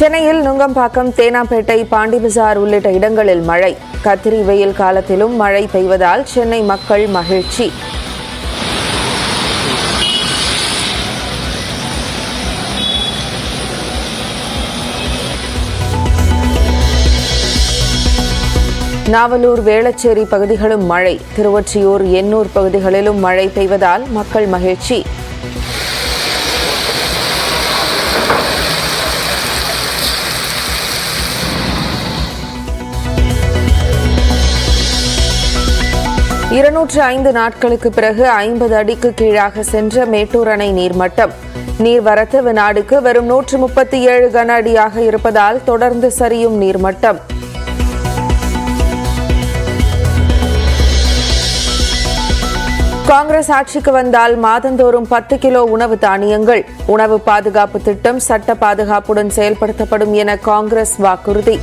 சென்னையில் நுங்கம்பாக்கம், தேனாம்பேட்டை, பாண்டிபஜார் உள்ளிட்ட இடங்களில் மழை. கத்திரி வெயில் காலத்திலும் மழை பெய்வதால் சென்னை மக்கள் மகிழ்ச்சி. நாவலூர், வேளச்சேரி பகுதிகளும் மழை. திருவொற்றியூர், எண்ணூர் பகுதிகளிலும் மழை பெய்வதால் மக்கள் மகிழ்ச்சி. (205 நாட்களுக்கு பிறகு 50 அடிக்கு கீழாக சென்ற மேட்டூர் அணை நீர்மட்டம். நீர்வரத்து வினாடிக்கு வெறும் 137 கன அடியாக இருப்பதால் தொடர்ந்து சரியும் நீர்மட்டம். காங்கிரஸ் ஆட்சிக்கு வந்தால் மாதந்தோறும் 10 கிலோ உணவு தானியங்கள். உணவு பாதுகாப்பு திட்டம் சட்ட பாதுகாப்புடன் செயல்படுத்தப்படும் என காங்கிரஸ் வாக்குறுதி.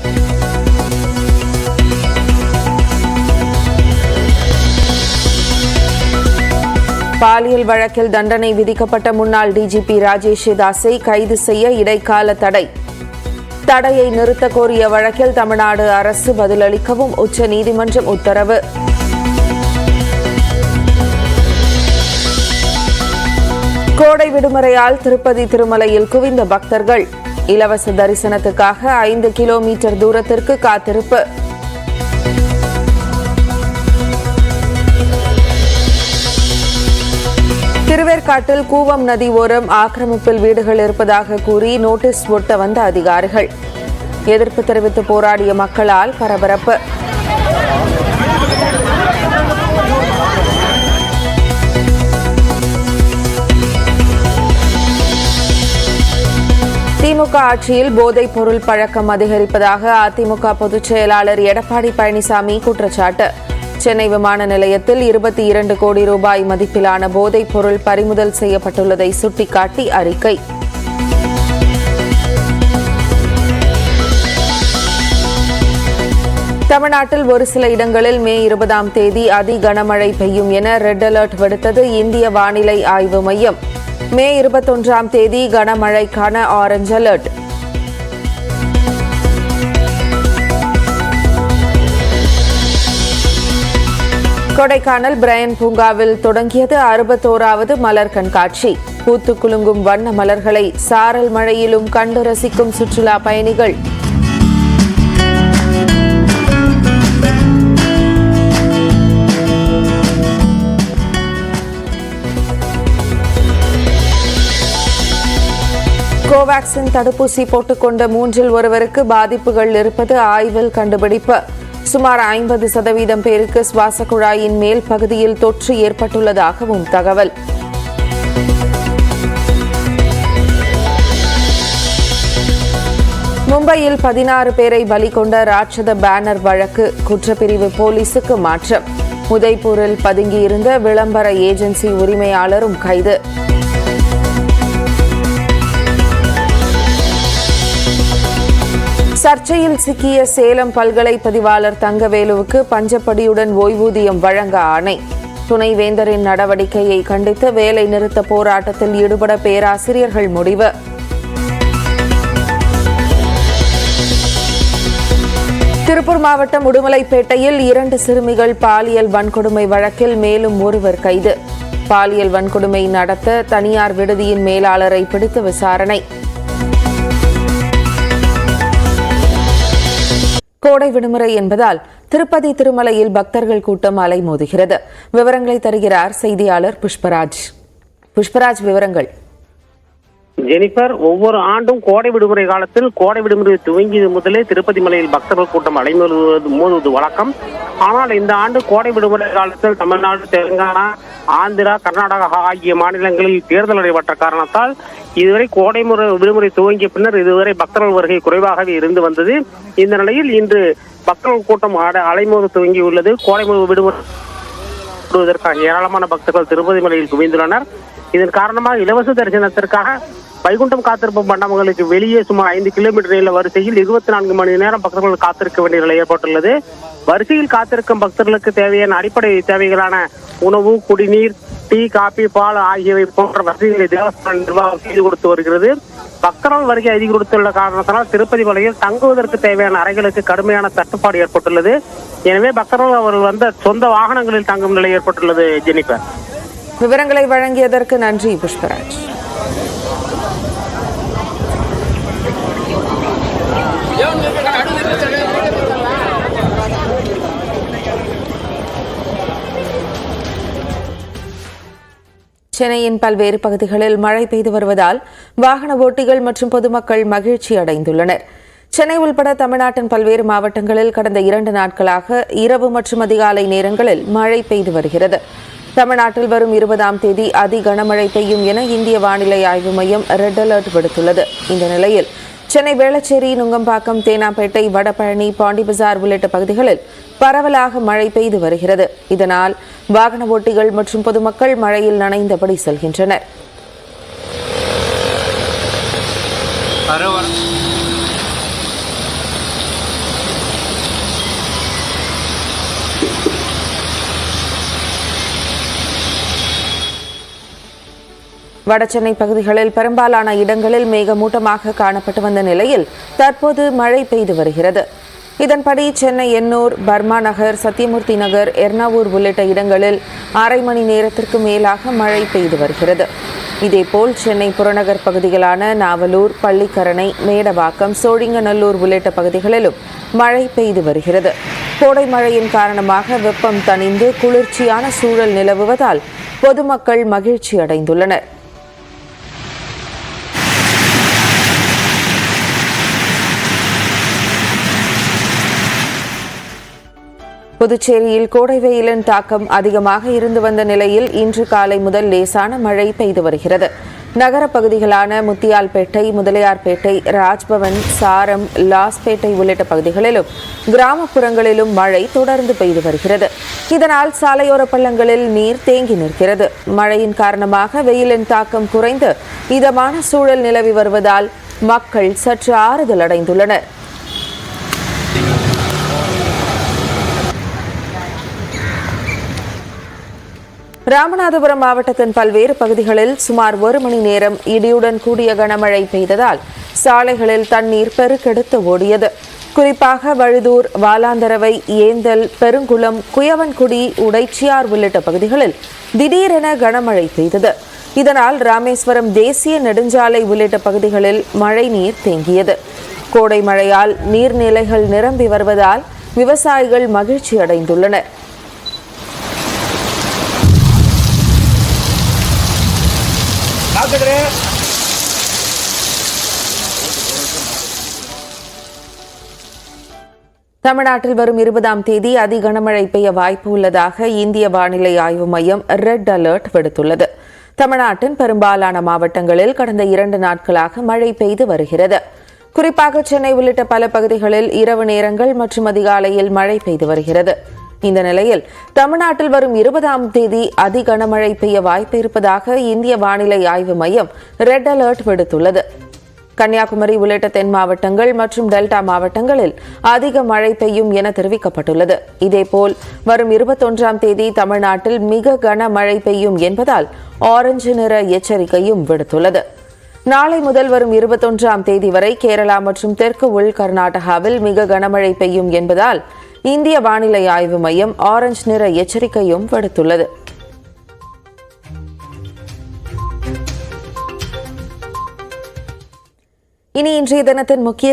பாலியல் வழக்கில் தண்டனை விதிக்கப்பட்ட முன்னாள் டிஜிபி ராஜேஷ் தாஸை கைது செய்ய இடைக்கால தடை. தடையை நிறுத்த கோரிய வழக்கில் தமிழ்நாடு அரசு பதிலளிக்கவும் உச்சநீதிமன்றம் உத்தரவு. கோடை விடுமுறையால் திருப்பதி திருமலையில் குவிந்த பக்தர்கள். இலவச தரிசனத்துக்காக 5 கிலோமீட்டர் தூரத்திற்கு காத்திருப்பு. திருவேற்காட்டில் கூவம் நதி ஓரம் ஆக்கிரமிப்பில் வீடுகள் இருப்பதாக கூறி நோட்டீஸ் ஒட்ட வந்த அதிகாரிகள். எதிர்ப்பு தெரிவித்து போராடிய மக்களால் பரபரப்பு. திமுக ஆட்சியில் போதைப் பொருள் பழக்கம் அதிகரிப்பதாக அதிமுக பொதுச் செயலாளர் எடப்பாடி பழனிசாமி குற்றச்சாட்டு. சென்னை விமான நிலையத்தில் 22 கோடி ரூபாய் மதிப்பிலான போதைப் பொருள் பறிமுதல் செய்யப்பட்டுள்ளதை சுட்டிக்காட்டி அறிக்கை. தமிழ்நாட்டில் ஒரு சில இடங்களில் மே 20ஆம் தேதி அதி கனமழை பெய்யும் என ரெட் அலர்ட் விடுத்தது இந்திய வானிலை ஆய்வு மையம். மே 21ஆம் தேதி கனமழைக்கான ஆரஞ்ச் அலர்ட். கொடைக்கானல் பிரையன் பூங்காவில் தொடங்கியது 61வது மலர் கண்காட்சி. பூத்து குலுங்கும் வண்ண மலர்களை சாரல் மழையிலும் கண்டு ரசிக்கும் சுற்றுலா பயணிகள். கோவாக்சின் தடுப்பூசி போட்டுக்கொண்ட 3இல் ஒருவருக்கு பாதிப்புகள் இருப்பது ஆய்வில் கண்டுபிடிப்பு. சுமார் 50% பேருக்கு சுவாச குழாயின் மேல் பகுதியில் தொற்று ஏற்பட்டுள்ளதாகவும் தகவல். மும்பையில் 16 பேரை பலி கொண்ட ராட்சத பேனர் வழக்கு குற்றப்பிரிவு போலீசுக்கு மாற்றம். உதய்பூரில் பதுங்கியிருந்த விளம்பர ஏஜென்சி உரிமையாளரும் கைது. சர்ச்சையில் சிக்கிய சேலம் பல்கலை பதிவாளர் தங்கவேலுவுக்கு பஞ்சப்படியுடன் ஓய்வூதியம் வழங்க ஆணை. துணைவேந்தரின் நடவடிக்கையை கண்டித்து வேலை நிறுத்த போராட்டத்தில் ஈடுபட பேராசிரியர்கள் முடிவு. திருப்பூர் மாவட்டம் உடுமலைப்பேட்டையில் 2 சிறுமிகள் பாலியல் வன்கொடுமை வழக்கில் மேலும் ஒருவர் கைது. பாலியல் வன்கொடுமை நடத்த தனியார் விடுதியின் மேலாளரை பிடித்து விசாரணை. கோடை விடுமுறை என்பதால் திருப்பதி திருமலையில் பக்தர்கள் கூட்டம் அலைமோதுகிறது. விவரங்களை தருகிறார் செய்தியாளர் புஷ்பராஜ். புஷ்பராஜ், விவரங்கள். ஜெனிஃபர், ஒவ்வொரு ஆண்டும் கோடை விடுமுறை காலத்தில் கோடை விடுமுறை துவங்கியது முதலே திருப்பதி மலையில் பக்தர்கள் கூட்டம் அலைமோதுவது வழக்கம். ஆனால் இந்த ஆண்டு கோடை விடுமுறை காலத்தில் தமிழ்நாடு, தெலுங்கானா, ஆந்திரா, கர்நாடகா ஆகிய மாநிலங்களில் தேர்தல் நடைபெற்ற காரணத்தால் இதுவரை கோடை விடுமுறை துவங்கிய பின்னர் இதுவரை பக்தர்கள் வருகை குறைவாகவே இருந்து வந்தது. இந்த நிலையில் இன்று பக்தர்கள் கூட்டம் அலைமோத துவங்கியுள்ளது. கோடை விடுவதற்காக ஏராளமான பக்தர்கள் திருப்பதி மலையில் குவிந்துள்ளனர். இதன் காரணமாக இலவச தரிசனத்திற்காக வைகுண்டம் காத்திருப்பு மண்டபங்களுக்கு வெளியே சுமார் 5 கிலோமீட்டர் நீள வரிசையில் 24 மணி நேரம் பக்தர்கள் காத்திருக்க வேண்டிய நிலை ஏற்பட்டுள்ளது. வரிசையில் காத்திருக்கும் பக்தர்களுக்கு தேவையான அடிப்படை தேவைகளான உணவு, குடிநீர், டீ, காபி, பால் ஆகியவை போன்ற வசதிகளை தேவஸ்தான நிர்வாகம் செய்து கொடுத்து வருகிறது. பக்தர்கள் வருகை அதிகரித்துள்ள காரணத்தினால் திருப்பதி மலையில் தங்குவதற்கு தேவையான அறைகளுக்கு கடுமையான தட்டுப்பாடு ஏற்பட்டுள்ளது. எனவே பக்தர்கள் அவர்கள் சொந்த வாகனங்களில் தங்கும் நிலை ஏற்பட்டுள்ளது. ஜெனிஃபர், விவரங்களை வழங்கியதற்கு நன்றி புஷ்பராஜ். சென்னையின் பல்வேறு பகுதிகளில் மழை பெய்து வருவதால் வாகன ஓட்டிகள் மற்றும் பொதுமக்கள் மகிழ்ச்சி அடைந்துள்ளனர். சென்னை உள்பட தமிழ்நாட்டின் பல்வேறு மாவட்டங்களில் கடந்த 2 நாட்களாக இரவு மற்றும் அதிகாலை நேரங்களில் மழை பெய்து வருகிறது. தமிழ்நாட்டில் வரும் 20ஆம் தேதி அதி கனமழை பெய்யும் என இந்திய வானிலை ஆய்வு மையம் ரெட் அலர்ட் விடுத்துள்ளது. இந்த நிலையில் சென்னை வேளச்சேரி, நுங்கம்பாக்கம், தேனாம்பேட்டை, வடபழனி, பாண்டிபஜார் உள்ளிட்ட பகுதிகளில் பரவலாக மழை பெய்து வருகிறது. இதனால் வாகன ஓட்டிகள் மற்றும் பொதுமக்கள் மழையில் நனைந்தபடி செல்கின்றனர். வடசென்னை பகுதிகளில் பெரும்பாலான இடங்களில் மேகமூட்டமாக காணப்பட்டு வந்த நிலையில் தற்போது மழை பெய்து வருகிறது. இதன்படி சென்னை எண்ணூர், பர்மா நகர், சத்தியமூர்த்தி நகர், எர்ணாவூர் உள்ளிட்ட இடங்களில் அரை மணி நேரத்திற்கு மேலாக மழை பெய்து வருகிறது. இதேபோல் சென்னை புறநகர் பகுதிகளான நாவலூர், பள்ளிக்கரணை, மேடவாக்கம், சோழிங்கநல்லூர் உள்ளிட்ட பகுதிகளிலும் மழை பெய்து வருகிறது. கோடை மழையின் காரணமாக வெப்பம் தணிந்து குளிர்ச்சியான சூழல் நிலவுவதால் பொதுமக்கள் மகிழ்ச்சி அடைந்துள்ளனர். புதுச்சேரியில் கோடை வெயிலின் தாக்கம் அதிகமாக இருந்து வந்த நிலையில் இன்று காலை முதல் லேசான மழை பெய்து வருகிறது. நகர பகுதிகளான முத்தியால்பேட்டை, முதலியார்பேட்டை, ராஜ்பவன், சாரம், லாஸ்பேட்டை உள்ளிட்ட பகுதிகளிலும் கிராமப்புறங்களிலும் மழை தொடர்ந்து பெய்து வருகிறது. இதனால் சாலையோர பள்ளங்களில் நீர் தேங்கி நிற்கிறது. மழையின் காரணமாக வெயிலின் தாக்கம் குறைந்து இதமான சூழல் நிலவி வருவதால் மக்கள் சற்று ஆறுதல் அடைந்துள்ளனர். ராமநாதபுரம் மாவட்டத்தின் பல்வேறு பகுதிகளில் சுமார் 1 மணி நேரம் இடியுடன் கூடிய கனமழை பெய்ததால் சாலைகளில் தண்ணீர் பெருக்கெடுத்து ஓடியது. குறிப்பாக வழுதூர், வாலாந்தரவை, ஏந்தல், பெருங்குளம், குயவன்குடி, உடைச்சியார் உள்ளிட்ட பகுதிகளில் திடீரென கனமழை பெய்தது. இதனால் ராமேஸ்வரம் தேசிய நெடுஞ்சாலை உள்ளிட்ட பகுதிகளில் மழை நீர் தேங்கியது. கோடை மழையால் நீர்நிலைகள் நிரம்பி வருவதால் விவசாயிகள் மகிழ்ச்சி அடைந்துள்ளனர். தமிழ்நாட்டில் வரும் 20ஆம் தேதி அதி கனமழை பெய்ய வாய்ப்பு உள்ளதாக இந்திய வானிலை ஆய்வு மையம் ரெட் அலர்ட் விடுத்துள்ளது. தமிழ்நாட்டின் பெரும்பாலான மாவட்டங்களில் கடந்த 2 நாட்களாக மழை பெய்து வருகிறது. குறிப்பாக சென்னை உள்ளிட்ட பல பகுதிகளில் இரவு நேரங்கள் மற்றும் அதிகாலையில் மழை பெய்து வருகிறது. இந்த நிலையில் தமிழ்நாட்டில் வரும் 20ஆம் தேதி அதி கனமழை பெய்ய வாய்ப்பு இருப்பதாக இந்திய வானிலை ஆய்வு மையம் ரெட் அலர்ட் விடுத்துள்ளது. கன்னியாகுமரி உள்ளிட்ட தென் மாவட்டங்கள் மற்றும் டெல்டா மாவட்டங்களில் அதிக மழை பெய்யும் என தெரிவிக்கப்பட்டுள்ளது. இதேபோல் வரும் 21ஆம் தேதி தமிழ்நாட்டில் மிக கனமழை பெய்யும் என்பதால் ஆரஞ்சு நிற எச்சரிக்கையும் விடுத்துள்ளது. நாளை முதல் வரும் 21ஆம் தேதி வரை கேரளா மற்றும் தெற்கு உள் கர்நாடகாவில் மிக கனமழை பெய்யும் என்பதால் இந்திய வானிலை ஆய்வு மையம் ஆரஞ்சு நிற எச்சரிக்கையும் விடுத்துள்ளது. இனி இன்றைய தினத்தின் முக்கிய